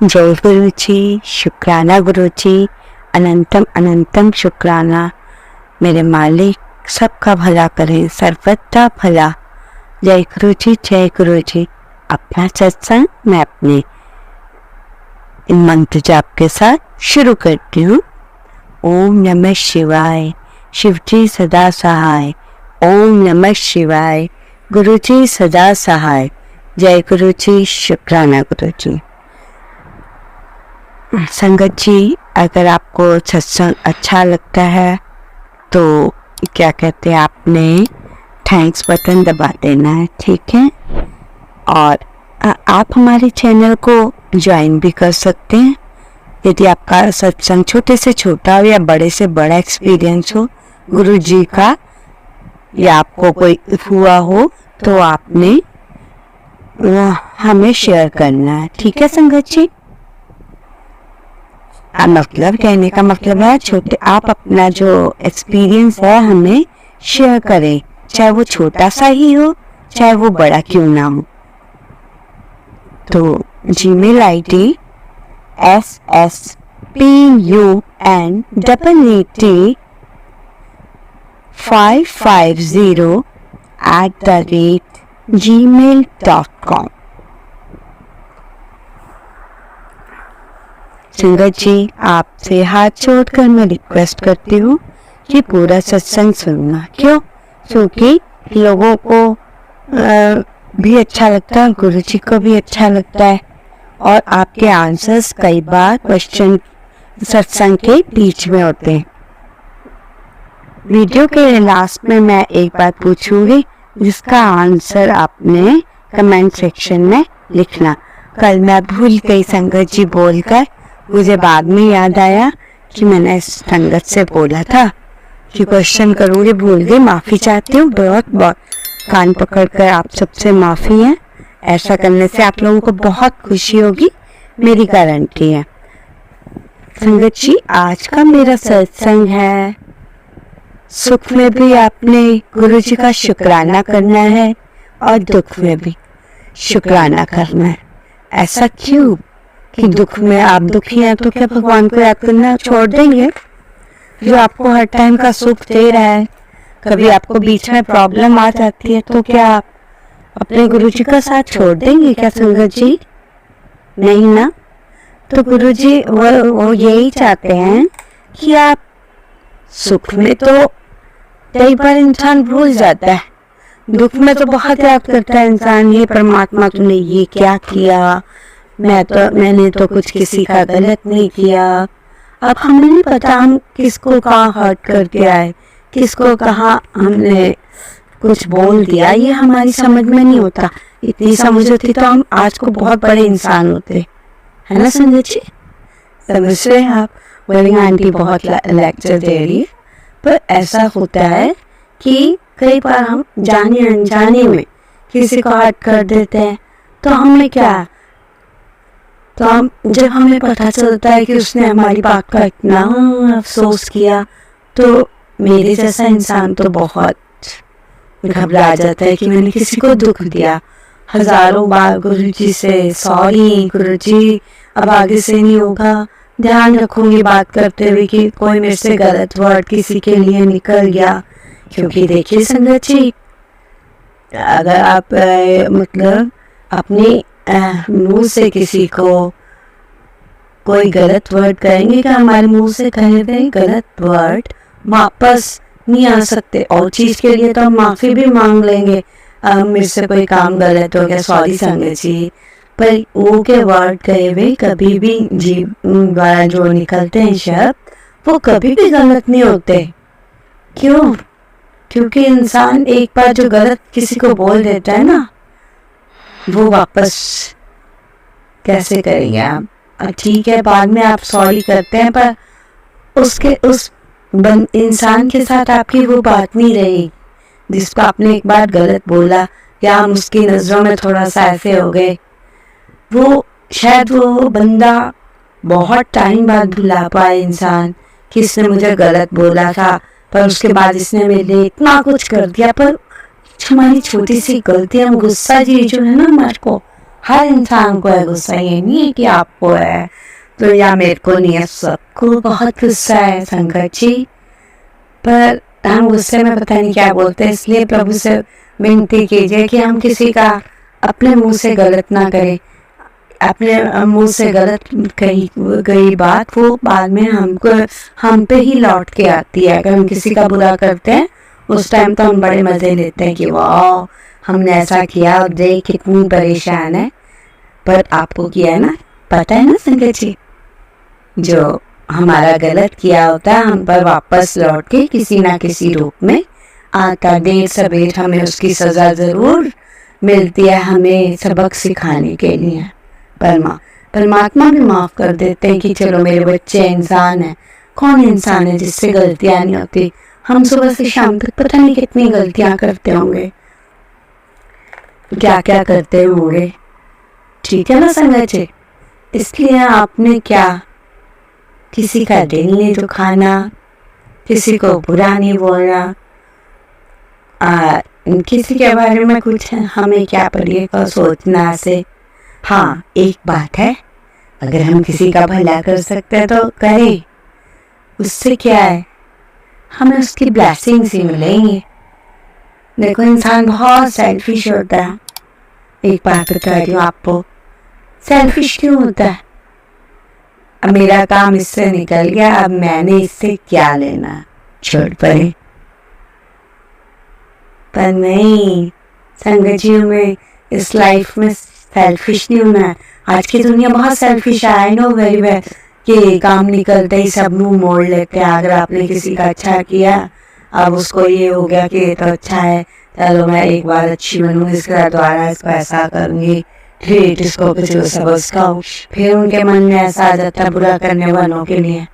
जय गुरु जी, शुक्राना गुरु जी, अनंतम अनंतम शुक्राना। मेरे मालिक सबका भला करें, सर्वथा भला। जय गुरु जी, जय गुरु जी। अपना सत्संग मैं अपने इन मंत्र जाप के साथ शुरू करती हूँ। ओम नमः शिवाय, शिव जी सदा सहाय। ओम नमः शिवाय, गुरु जी सदा सहाय। जय गुरु जी, शुक्राना गुरु जी। संगत जी, अगर आपको सत्संग अच्छा लगता है तो क्या कहते हैं, आपने थैंक्स बटन दबा देना है, ठीक है। और आप हमारे चैनल को ज्वाइन भी कर सकते हैं। यदि आपका सत्संग छोटे से छोटा हो या बड़े से बड़ा एक्सपीरियंस हो गुरु जी का, या आपको कोई हुआ हो, तो आपने हमें शेयर करना है, ठीक है संगत जी। मतलब कहने का मतलब है, छोटे आप अपना जो एक्सपीरियंस है हमें शेयर करें, चाहे वो छोटा सा ही हो, चाहे वो बड़ा क्यों ना हो। तो जीमेल आईडी SSPUN880@gmail.com। संगत जी, आपसे हाथ जोड़कर मैं रिक्वेस्ट करती हूँ कि पूरा सत्संग सुनना। क्यों? क्योंकि लोगों को भी अच्छा लगता है, गुरु जी को भी अच्छा लगता है, और आपके आंसर्स कई बार क्वेश्चन सत्संग के बीच में होते हैं। वीडियो के लास्ट में मैं एक बात पूछूंगी, जिसका आंसर आपने कमेंट सेक्शन में लिखना। कल मैं भूल गई संगत जी बोलकर, मुझे बाद में याद आया कि मैंने संगत से बोला था कि क्वेश्चन करूँगी, भूल गई, माफ़ी चाहती हूँ। बहुत बहुत कान पकड़कर आप सबसे माफ़ी है। ऐसा करने से आप लोगों को बहुत खुशी होगी, मेरी गारंटी है। संगत जी, आज का मेरा सत्संग है, सुख में भी आपने गुरु जी का शुक्राना करना है और दुख में भी शुक्राना करना है। ऐसा क्यों कि दुख में आप दुखी हैं तो क्या भगवान को याद करना छोड़ देंगे, जो आपको हर टाइम का सुख दे रहा है? कभी आपको बीच में प्रॉब्लम आ जाती है तो क्या आप अपने गुरु जी का साथ छोड़ देंगे क्या संगत जी? नहीं ना। तो गुरु जी वो यही चाहते हैं कि आप सुख में तो कई बार इंसान भूल जाता है, दुख में तो बहुत याद करता है इंसान, ये परमात्मा तूने ये क्या किया, मैंने तो कुछ किसी का गलत नहीं किया। अब हमें नहीं पता हम किसको कहाँ हर्ट करके आए, किसको कहाँ हमने कुछ बोल दिया, ये हमारी समझ में नहीं होता। इतनी समझ होती तो हम आज को बहुत बड़े इंसान होते, है ना संजय जी? समझ रहे हैं आप? बोलेंगे आंटी बहुत लेक्चर दे रही है, पर ऐसा होता है कि कई बार हम जाने अनजाने में किसी को हर्ट कर देते हैं, तो हमें क्या, तो हम जब हमें पता चलता है कि उसने हमारी बात का इतना अफसोस किया, तो मेरे जैसा इंसान तो बहुत घबरा जाता है कि मैंने किसी को दुख दिया। हजारों बार गुरु जी से सॉरी गुरु जी, अब आगे से नहीं होगा, ध्यान रखूंगी बात करते हुए कि कोई मेरे से गलत वर्ड किसी के लिए निकल गया। क्योंकि देखिए संगत जी, अगर आप मतलब अपने मुंह से किसी को कोई गलत वर्ड कहेंगे, कि हमारे मुंह से कहे गए गलत वर्ड वापस नहीं आ सकते, और चीज के लिए तो हम माफी भी मांग लेंगे, मेरे से कोई काम गलत हो गया, सॉरी संगत जी, पर वो के वर्ड कहे हुए कभी भी जीभ द्वारा जो निकलते हैं शब्द, वो कभी भी गलत नहीं होते। क्यों? क्योंकि इंसान एक बार जो गलत किसी को बोल देता है ना, वो वापस कैसे करेंगे आप? ठीक है, बाद में आप सॉरी करते हैं, पर उसके उस इंसान के साथ आपकी वो बात नहीं रही जिसको आपने एक बार गलत बोला, या हम उसकी नजरों में थोड़ा सा ऐसे हो गए, वो शायद वो बंदा बहुत टाइम बाद भुला पाए इंसान कि इसने मुझे गलत बोला था, पर उसके बाद इसने मेरे लिए इतना कुछ कर दिया। पर हमारी छोटी सी गलती, हम गुस्सा जी जो है ना हमारे को हर इंसान को है गुस्सा, ये नहीं है कि आपको है तो या मेरे को नहीं है, सबको बहुत गुस्सा है संगत जी। पर हम गुस्से में पता नहीं क्या बोलते हैं, इसलिए प्रभु से विनती कीजिए कि हम किसी का अपने मुंह से गलत ना करें। अपने मुंह से गलत कही गई बात वो बाद में हम पे ही लौट के आती है। अगर हम किसी का बुरा करते हैं उस टाइम तो हम बड़े मजे लेते हैं कि वाह हमने ऐसा किया और देख कितनी परेशान है। पर आपको किया है ना, पता है ना संगत जी, जो हमारा गलत किया होता है हम पर वापस लौट के किसी ना किसी रूप में आता, देर सवेर हमें उसकी सजा जरूर मिलती है, हमें सबक सिखाने के लिए। परमात्मा भी माफ कर देते हैं कि चलो मेरे बच्चे इंसान हैं। कौन इंसान है जिससे गलतियां नहीं होती? हम सुबह से शाम तक पता नहीं कितनी गलतियां करते होंगे, क्या क्या करते होंगे, ठीक है ना संगत जी। इसलिए आपने क्या किसी का दिल नहीं दुखाना, किसी को बुरा नहीं बोलना, किसी के बारे में कुछ हमें क्या पड़ेगा सोचना से। हाँ एक बात है, अगर हम किसी का भला कर सकते हैं तो करें, उससे क्या है, हमें उसकी ब्लेसिंग्स ही मिलेंगी। देखो इंसान बहुत सेल्फिश होता है, एक बात बता रही हूँ आपको, सेल्फिश क्यों होता है? अब मेरा काम इससे निकल गया, अब मैंने इससे क्या लेना, छोड़ परे। पर नहीं संगत जी, में इस लाइफ में सेल्फिश नहीं होना है। आज की दुनिया बहुत सेल्फिश है, आई नो वेरी वेल, कि काम निकलते ही सब मुंह मोड़ लेते हैं। अगर आपने किसी का अच्छा किया अब उसको ये हो गया कि ये तो अच्छा है, चलो मैं एक बार अच्छी बनूंगी, इसके द्वारा इसको ऐसा करूंगी, ठीक इसको कुछ उसका, फिर उनके मन में ऐसा आ जाता है बुरा करने वालों के लिए।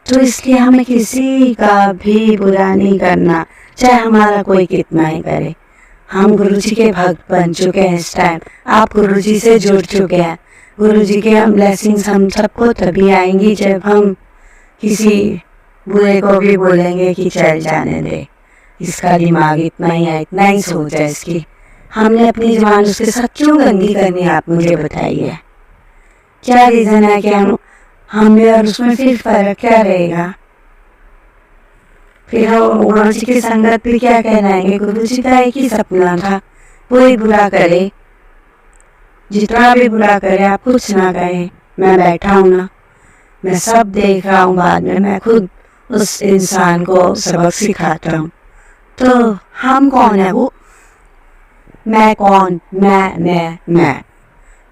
तो इसलिए हमें किसी का भी बुरा नहीं करना, चाहे हमारा कोई कितना ही करे। हम गुरुजी के भक्त बन चुके हैं इस टाइम, आप गुरुजी से जुड़ चुके हैं। गुरुजी के ब्लेसिंग्स हम सबको तभी आएंगी जब हम किसी बुरे को भी बोलेंगे कि चल जाने दे, इसका दिमाग इतना ही है, इतना ही सोच है इसकी, हमने अपनी जुबान उसके साथ क्यों गंदी करनी है? आप मुझे बताइए क्या रीजन है कि हमें और उसमें फिर फर्क क्या रहेगा? फिर हम गुरु जी की संगत भी क्या कहलाएंगे? गुरु जी का एक ही सपना था, कोई बुरा करे, जितना भी बुरा करे आप कुछ ना कहें, मैं बैठा हूँ ना, मैं सब देख रहा हूँ, बाद में मैं खुद उस इंसान को सबक सिखाता हूँ। तो हम कौन है? वो मैं कौन? मैं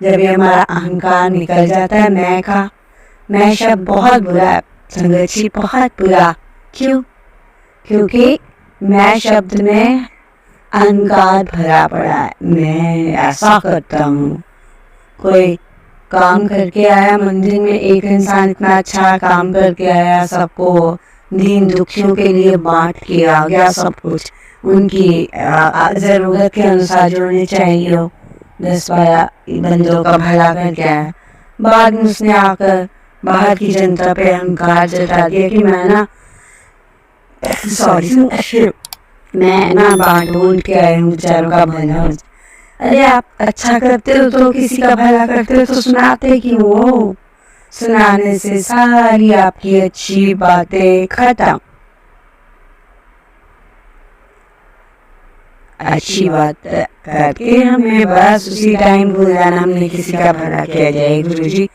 जब ये हमारा अहंकार निकल जाता है मैं का, मैं शब्द बहुत बुरा है संगत जी, बहुत बुरा। क्यों? क्योंकि मैं शब्द में अहंकार भरा पड़ा है, मैं ऐसा करता हूँ। कोई काम करके आया मंदिर में, एक इंसान इतना अच्छा काम करके आया, सबको दीन दुखियों के लिए बांट के आ गया सब कुछ, उनकी जरूरत के अनुसार जो उन्हें चाहिए हो, 10-12 बंदों का भला करके आया। बाद में उसने आकर बाहर की जनता पे अहंकार जता दिया कि मैं ना मैं ना बांट के आया हूँ बेचारों का भला। अरे आप अच्छा करते हो तो किसी का भला करते हो तो सुनाते क्यों हो? सुनाने से सारी आपकी अच्छी बातें खत्म। अच्छी बात करके हमें बस उसी टाइम भूल जाना हमने किसी का भला किया जाए। गुरु जी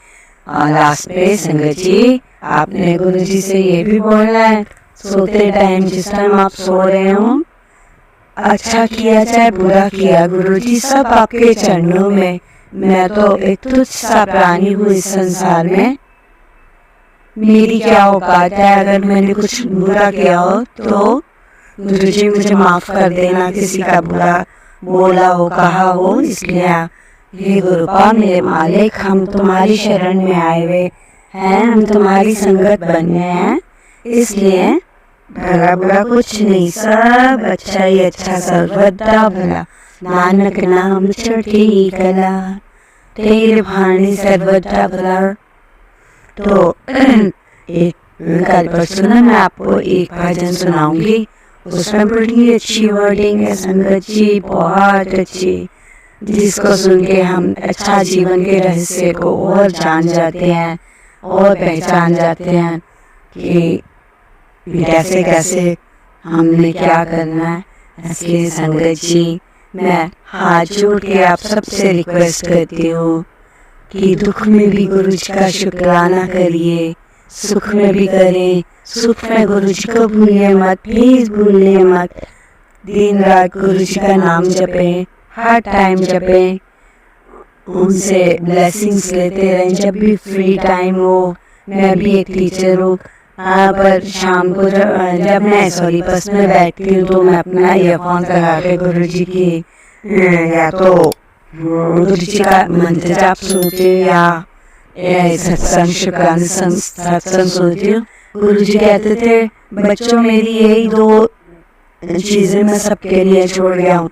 और लास्ट पे संगत जी, आपने गुरु जी से ये भी बोलना है, सोते टाइम जिस टाइम आप सो रहे हो, अच्छा किया चाहे बुरा किया, गुरुजी सब आपके चरणों में। मैं तो एक तुच्छ सा प्राणी हूँ इस संसार में, मेरी क्या औकात है? अगर मैंने कुछ बुरा किया हो तो गुरुजी मुझे माफ कर देना, किसी का बुरा बोला हो, कहा हो। इसलिए हे गुरुपा मेरे मालिक, हम तुम्हारी शरण में आए हुए हैं, हम तुम्हारी संगत बने हैं, इसलिए भला बुरा कुछ नहीं, सब अच्छा ही अच्छा, सर्वदा भला, नानक नाम चढ़ी कला, तेरे भाणी सर्वदा भला। तो एक कल परसों ना मैं आपको एक भजन सुनाऊंगी, उसमें बड़ी अच्छी वर्डिंग है संगत जी, बहुत अच्छी। जिसको सुन के हम अच्छा जीवन के रहस्य को और जान जाते हैं और पहचान जाते हैं कि कैसे कैसे हमने क्या करना है। इसलिए संगत जी, मैं हाथ जोड़ के आप सबसे रिक्वेस्ट करती हूँ कि दुख में भी गुरु जी का शुक्राना करिए, सुख में भी करें। सुख में गुरु जी को भूलिए मत, प्लीज भूलिए मत। दिन रात गुरु जी का नाम जपें, हर टाइम जपें, उनसे ब्लेसिंग्स लेते रहें जब भी फ्री टाइम हो। मैं भी एक टीचर हूँ, पर शाम को जब मैं बस में बैठती हूँ तो मैं अपना ईयरफोन लगा के गुरु जी की या तो गुरु जी का मंत्र जाप सुनती हूँ या सत्संग शुक्राना सत्संग सुनती हूँ। गुरु जी कहते थे, बच्चों मेरी यही 2 चीजें मैं सबके लिए छोड़ गया हूँ।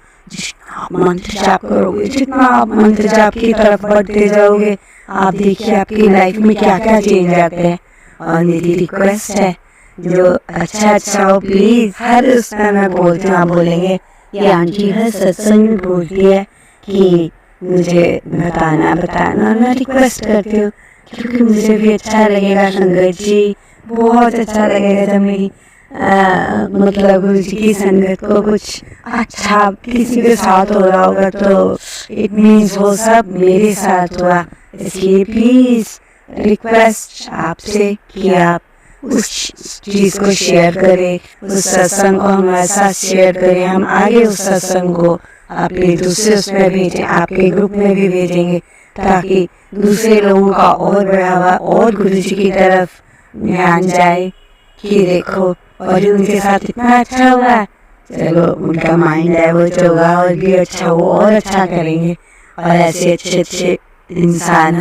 मंत्र जाप करोगे, जितना आप मंत्र जाप की तरफ बढ़ते जाओगे, आप देखिए आपकी लाइफ में क्या क्या चेंज आते हैं। और मेरी रिक्वेस्ट है, जो अच्छा हो प्लीज, हर उस टाइम मैं बोलती हूँ, आप बोलेंगे ये आंटी हर सत्संग में बोलती है कि मुझे बताना। मैं रिक्वेस्ट करती हूँ क्योंकि मुझे भी अच्छा लगेगा संगत जी, बहुत अच्छा लगेगा जब मेरी मतलब गुरु जी की संगत को कुछ अच्छा किसी के साथ हो रहा होगा तो इट मीन्स वो सब मेरे साथ हुआ। इसलिए प्लीज रिक्वेस्ट आपसे कि आप उस चीज को शेयर करें, उस सत्संग को हमारे साथ शेयर करें। हम आगे उस सत्संग को आपके दूसरे उसमें भेजें, आपके ग्रुप में भी भेजेंगे ताकि दूसरे लोगों का और बढ़ावा और गुरु जी की तरफ ध्यान जाए कि देखो और उनके साथ इतना अच्छा हुआ है, चलो उनका माइंड डाइवर्ट होगा और भी अच्छा हो और अच्छा करेंगे। और ऐसे अच्छे अच्छे इंसान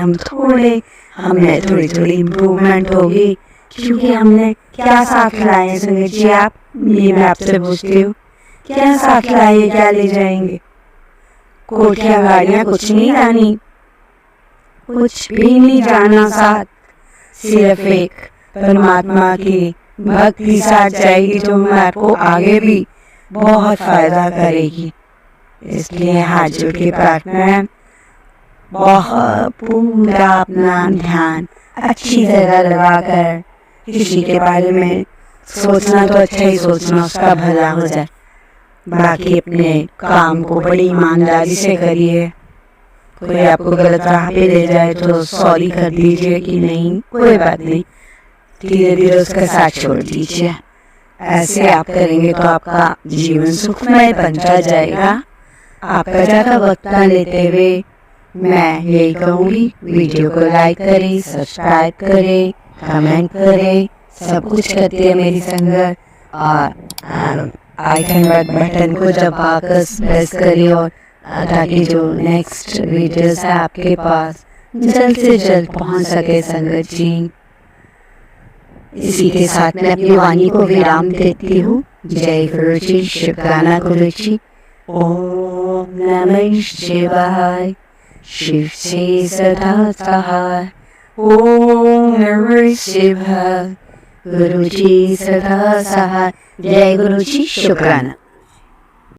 हमने थोड़ी इम्प्रूवमेंट होगी क्योंकि हमने क्या साथ लाए संगत जी। आप ये मैं आपसे पूछती हूँ, क्या साथ लाए, क्या ले जाएंगे? कोठियाँ गाड़ियाँ कुछ नहीं लानी, कुछ भी नहीं जाना साथ, सिर्फ एक परमात्मा की भक्ति साथ जाएगी जो आपको आगे भी बहुत फायदा करेगी। इसलिए हाथ जोड़ के प्रार्थना है, बहुत पूरा अपना ध्यान अच्छी तरह लगाकर किसी के बारे में सोचना तो अच्छा ही सोचना, उसका भला हो जाए। बाकी अपने काम को बड़ी ईमानदारी से करिए। कोई आपको गलत राह पे ले जाए तो सॉरी कर दीजिए कि नहीं कोई बात नहीं, धीरे धीरे उसका साथ छोड़ दीजिए। ऐसे आप करेंगे तो आपका जीवन सुखमय बनता जाएगा। आपका ज़्यादा वक्त ना लेते हुए मैं यही कहूँगी, वीडियो को लाइक करें, सब्सक्राइब करें, कमेंट करें, सब कुछ करते हैं मेरी संगत। और आइकन बटन को दबाकर प्रेस करिए और ताकि जो नेक्स्ट वीडियोस है आपके पास जल्द से जल्द पहुंच सके संगत जी। इसी के साथ मैं अपनी वाणी को विराम देती हूँ। जय गुरु जी, शुक्राना गुरु जी। ओम नमः शिवाय, शिव से सदा सहाय। ओम नमः शिवाय, गुरु जी सदा सहाय। जय गुरु जी, शुक्राना।